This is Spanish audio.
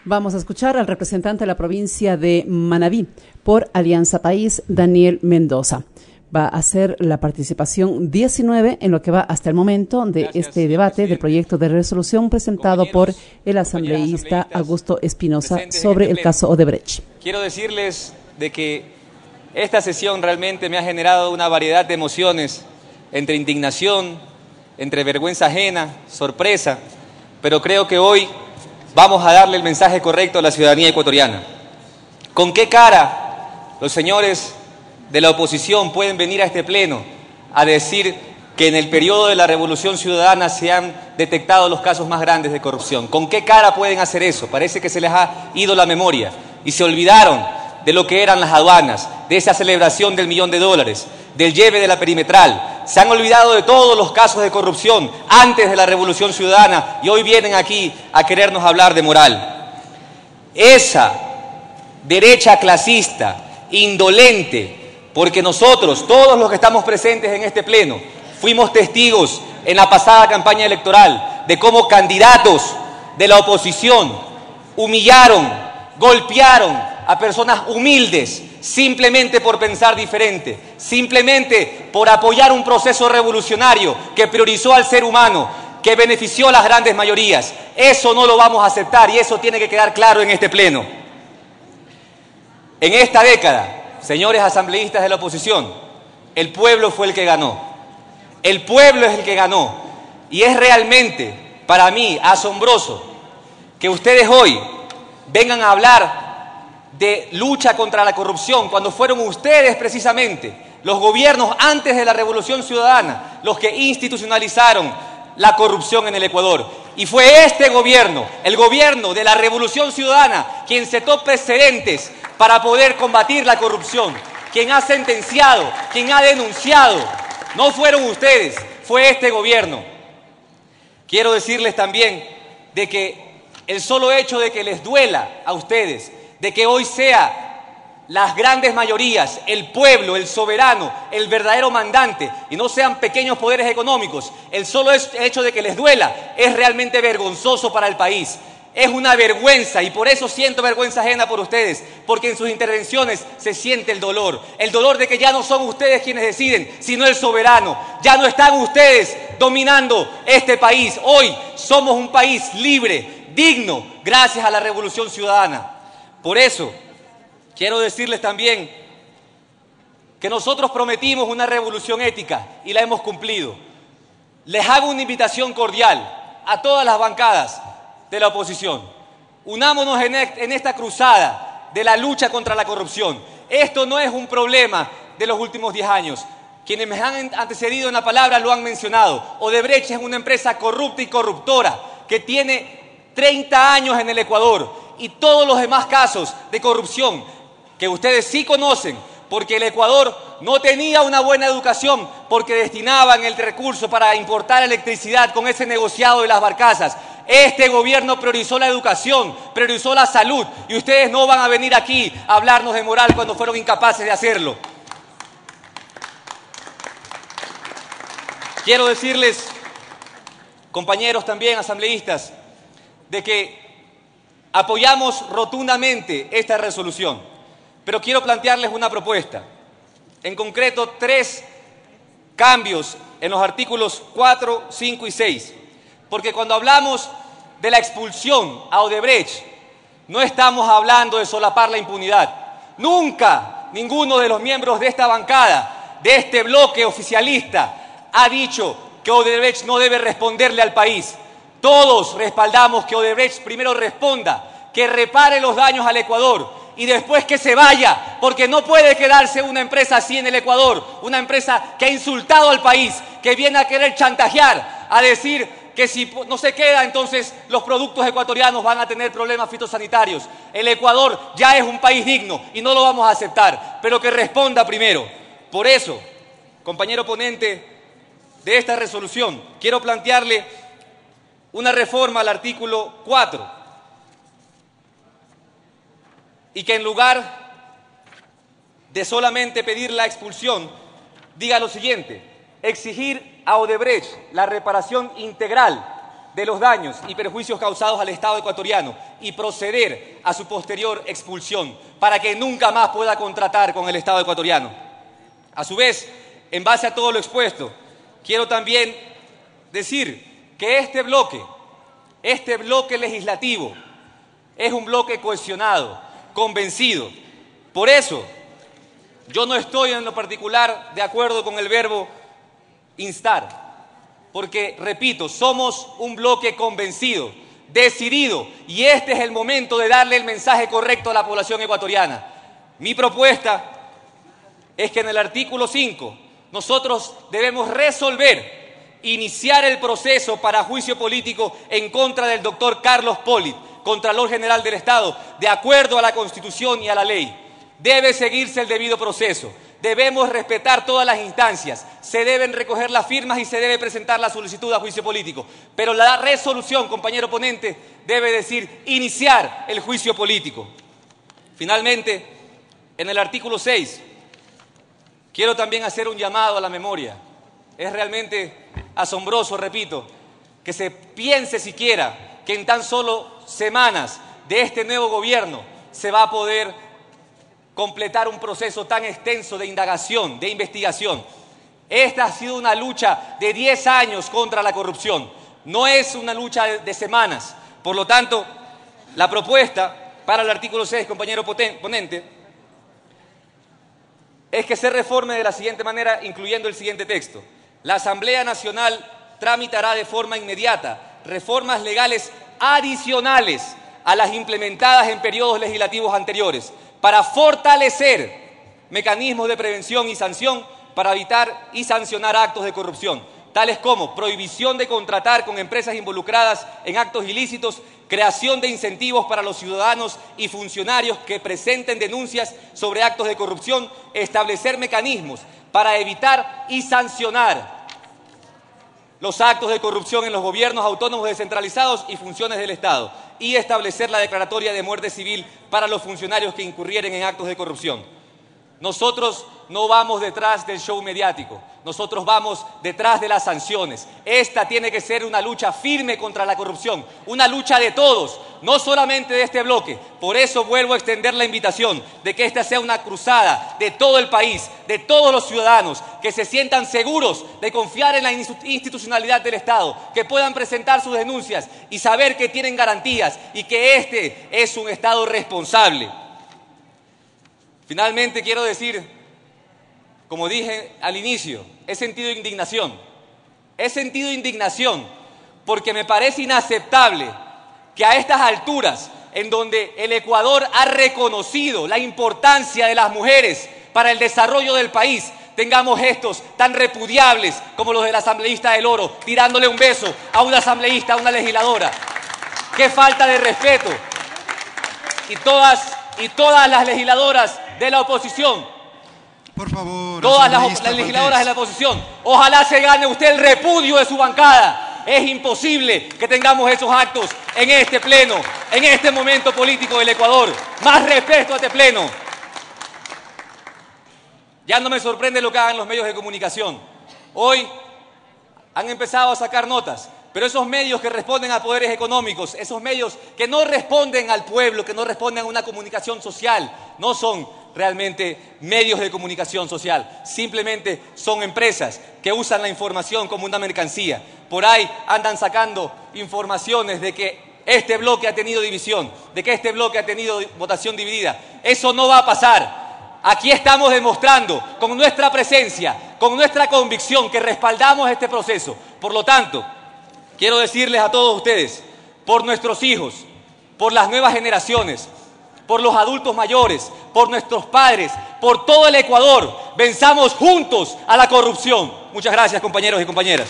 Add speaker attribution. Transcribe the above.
Speaker 1: Vamos a escuchar al representante de la provincia de Manabí por Alianza País, Daniel Mendoza. Va a hacer la participación 19 en lo que va hasta el momento de este debate del proyecto de resolución presentado por el asambleísta Augusto Espinosa sobre el caso Odebrecht.
Speaker 2: Quiero decirles de que esta sesión realmente me ha generado una variedad de emociones, entre indignación, entre vergüenza ajena, sorpresa, pero creo que hoy vamos a darle el mensaje correcto a la ciudadanía ecuatoriana. ¿Con qué cara los señores de la oposición pueden venir a este pleno a decir que en el periodo de la Revolución Ciudadana se han detectado los casos más grandes de corrupción? ¿Con qué cara pueden hacer eso? Parece que se les ha ido la memoria y se olvidaron de lo que eran las aduanas, de esa celebración del $1.000.000, del lleve de la perimetral. Se han olvidado de todos los casos de corrupción antes de la Revolución Ciudadana y hoy vienen aquí a querernos hablar de moral. Esa derecha clasista, indolente, porque nosotros, todos los que estamos presentes en este pleno, fuimos testigos en la pasada campaña electoral de cómo candidatos de la oposición humillaron, golpearon a personas humildes simplemente por pensar diferente, simplemente por apoyar un proceso revolucionario que priorizó al ser humano, que benefició a las grandes mayorías. Eso no lo vamos a aceptar y eso tiene que quedar claro en este pleno. En esta década, señores asambleístas de la oposición, el pueblo fue el que ganó. El pueblo es el que ganó. Y es realmente, para mí, asombroso que ustedes hoy vengan a hablar de lucha contra la corrupción, cuando fueron ustedes precisamente, los gobiernos antes de la Revolución Ciudadana, los que institucionalizaron la corrupción en el Ecuador. Y fue este gobierno, el gobierno de la Revolución Ciudadana, quien sentó precedentes para poder combatir la corrupción, quien ha sentenciado, quien ha denunciado. No fueron ustedes, fue este gobierno. Quiero decirles también de que el solo hecho de que les duela a ustedes, de que hoy sea las grandes mayorías, el pueblo, el soberano, el verdadero mandante, y no sean pequeños poderes económicos, el solo hecho de que les duela es realmente vergonzoso para el país. Es una vergüenza y por eso siento vergüenza ajena por ustedes, porque en sus intervenciones se siente el dolor de que ya no son ustedes quienes deciden, sino el soberano. Ya no están ustedes dominando este país. Hoy somos un país libre, digno, gracias a la Revolución Ciudadana. Por eso, quiero decirles también que nosotros prometimos una revolución ética y la hemos cumplido. Les hago una invitación cordial a todas las bancadas de la oposición. Unámonos en esta cruzada de la lucha contra la corrupción. Esto no es un problema de los últimos 10 años. Quienes me han antecedido en la palabra lo han mencionado. Odebrecht es una empresa corrupta y corruptora que tiene 30 años en el Ecuador. Y todos los demás casos de corrupción que ustedes sí conocen, porque el Ecuador no tenía una buena educación, porque destinaban el recurso para importar electricidad con ese negociado de las barcazas. Este gobierno priorizó la educación, priorizó la salud, y ustedes no van a venir aquí a hablarnos de moral cuando fueron incapaces de hacerlo. Quiero decirles, compañeros también asambleístas, de que apoyamos rotundamente esta resolución, pero quiero plantearles una propuesta. En concreto, 3 cambios en los artículos 4, 5 y 6. Porque cuando hablamos de la expulsión a Odebrecht, no estamos hablando de solapar la impunidad. Nunca ninguno de los miembros de esta bancada, de este bloque oficialista, ha dicho que Odebrecht no debe responderle al país. Todos respaldamos que Odebrecht primero responda, que repare los daños al Ecuador y después que se vaya, porque no puede quedarse una empresa así en el Ecuador, una empresa que ha insultado al país, que viene a querer chantajear, a decir que si no se queda, entonces los productos ecuatorianos van a tener problemas fitosanitarios. El Ecuador ya es un país digno y no lo vamos a aceptar, pero que responda primero. Por eso, compañero ponente de esta resolución, quiero plantearle una reforma al artículo 4 y que en lugar de solamente pedir la expulsión, diga lo siguiente: exigir a Odebrecht la reparación integral de los daños y perjuicios causados al Estado ecuatoriano y proceder a su posterior expulsión para que nunca más pueda contratar con el Estado ecuatoriano. A su vez, en base a todo lo expuesto, quiero también decir que este bloque legislativo es un bloque cohesionado, convencido. Por eso, yo no estoy en lo particular de acuerdo con el verbo instar, porque, repito, somos un bloque convencido, decidido, y este es el momento de darle el mensaje correcto a la población ecuatoriana. Mi propuesta es que en el artículo 5 nosotros debemos iniciar el proceso para juicio político en contra del doctor Carlos Pollitt, Contralor General del Estado, de acuerdo a la Constitución y a la ley. Debe seguirse el debido proceso. Debemos respetar todas las instancias, se deben recoger las firmas y se debe presentar la solicitud a juicio político. Pero la resolución, compañero ponente, debe decir iniciar el juicio político. Finalmente, en el artículo 6, quiero también hacer un llamado a la memoria. Es realmente asombroso, repito, que se piense siquiera que en tan solo semanas de este nuevo gobierno se va a poder completar un proceso tan extenso de indagación, de investigación. Esta ha sido una lucha de 10 años contra la corrupción, no es una lucha de semanas. Por lo tanto, la propuesta para el artículo 6, compañero ponente, es que se reforme de la siguiente manera, incluyendo el siguiente texto. La Asamblea Nacional tramitará de forma inmediata reformas legales adicionales a las implementadas en periodos legislativos anteriores, para fortalecer mecanismos de prevención y sanción para evitar y sancionar actos de corrupción, tales como prohibición de contratar con empresas involucradas en actos ilícitos, creación de incentivos para los ciudadanos y funcionarios que presenten denuncias sobre actos de corrupción, establecer mecanismos para evitar y sancionar los actos de corrupción en los gobiernos autónomos descentralizados y funciones del Estado, y establecer la declaratoria de muerte civil para los funcionarios que incurrieren en actos de corrupción. Nosotros no vamos detrás del show mediático, nosotros vamos detrás de las sanciones. Esta tiene que ser una lucha firme contra la corrupción, una lucha de todos, no solamente de este bloque. Por eso vuelvo a extender la invitación de que esta sea una cruzada de todo el país, de todos los ciudadanos, que se sientan seguros de confiar en la institucionalidad del Estado, que puedan presentar sus denuncias y saber que tienen garantías y que este es un Estado responsable. Finalmente quiero decir, como dije al inicio, he sentido indignación porque me parece inaceptable que a estas alturas, en donde el Ecuador ha reconocido la importancia de las mujeres para el desarrollo del país, tengamos gestos tan repudiables como los del asambleísta del Oro, tirándole un beso a una asambleísta, a una legisladora. ¡Qué falta de respeto! Y todas las legisladoras de la oposición,
Speaker 3: por favor,
Speaker 2: todas las legisladoras de la oposición, ojalá se gane usted el repudio de su bancada. Es imposible que tengamos esos actos en este pleno, en este momento político del Ecuador. Más respeto a este pleno. Ya no me sorprende lo que hagan los medios de comunicación. Hoy han empezado a sacar notas, pero esos medios que responden a poderes económicos, esos medios que no responden al pueblo, que no responden a una comunicación social, no son realmente medios de comunicación social, simplemente son empresas que usan la información como una mercancía. Por ahí andan sacando informaciones de que este bloque ha tenido división, de que este bloque ha tenido votación dividida. Eso no va a pasar. Aquí estamos demostrando con nuestra presencia, con nuestra convicción que respaldamos este proceso. Por lo tanto, quiero decirles a todos ustedes, por nuestros hijos, por las nuevas generaciones, por los adultos mayores, por nuestros padres, por todo el Ecuador, venzamos juntos a la corrupción. Muchas gracias, compañeros y compañeras.